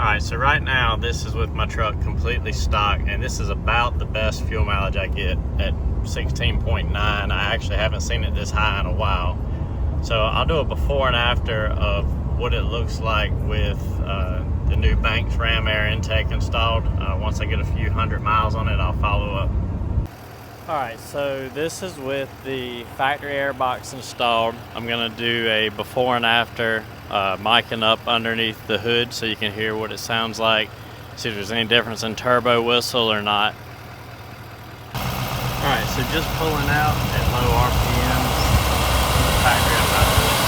Alright, so right now this is with my truck completely stock, and this is about the best fuel mileage I get at 16.9. I actually haven't seen it this high in a while. So I'll do a before and after of what it looks like with the new Banks Ram Air intake installed. Once I get a few hundred miles on it, I'll follow up. Alright, so this is with the factory air box installed. I'm going to do a before and after, micing up underneath the hood so you can hear what it sounds like, see if there's any difference in turbo whistle or not. Alright, so just pulling out at low RPMs, the factory I'm not really sure.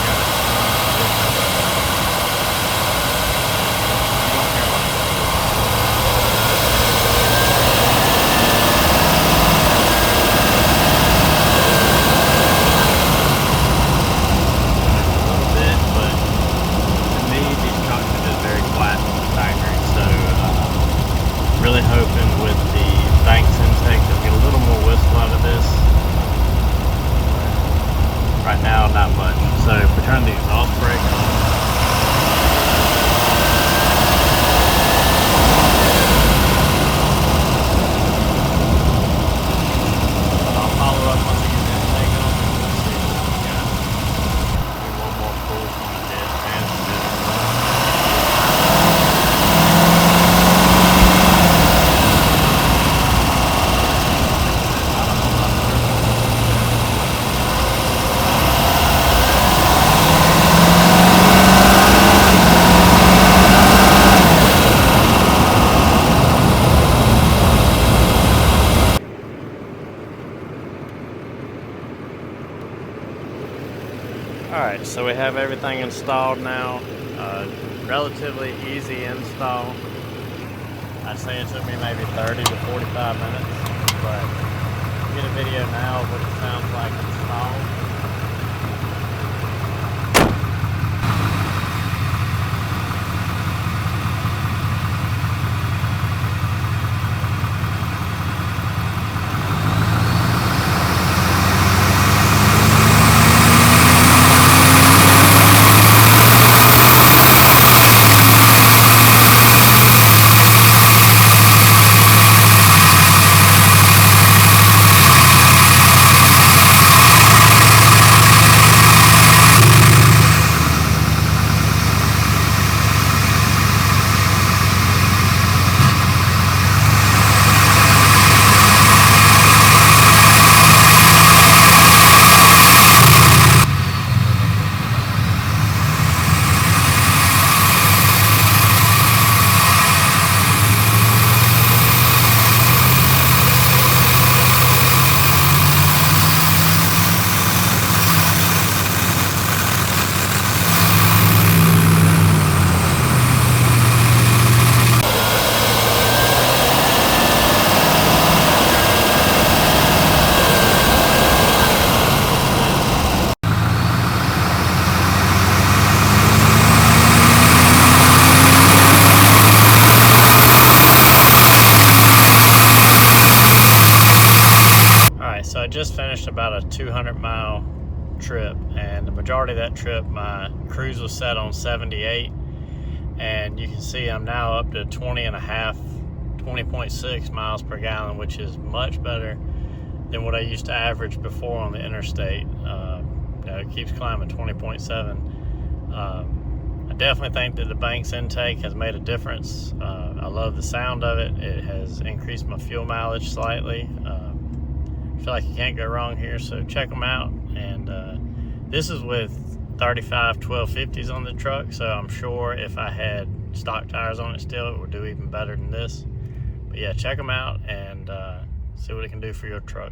Really hoping with the Banks intake to get a little more whistle out of this. Right now, not much. So if we turn the exhaust brake on, I'll follow up once I get the intake on and we'll see what we got. Get a little more pull from the dead pan. Alright, so we have everything installed now. Relatively easy install. I'd say it took me maybe 30 to 45 minutes, but I'll get a video now of what it sounds like installed. So I just finished about a 200-mile trip, and the majority of that trip my cruise was set on 78, and you can see I'm now up to 20.6 miles per gallon, which is much better than what I used to average before on the interstate. It keeps climbing 20.7. I definitely think that the Banks intake has made a difference. I love the sound of it. It has increased my fuel mileage slightly. I feel like you can't go wrong here, so check them out. And this is with 35 1250s on the truck, so I'm sure if I had stock tires on it still, it would do even better than this. But yeah, check them out and see what it can do for your truck.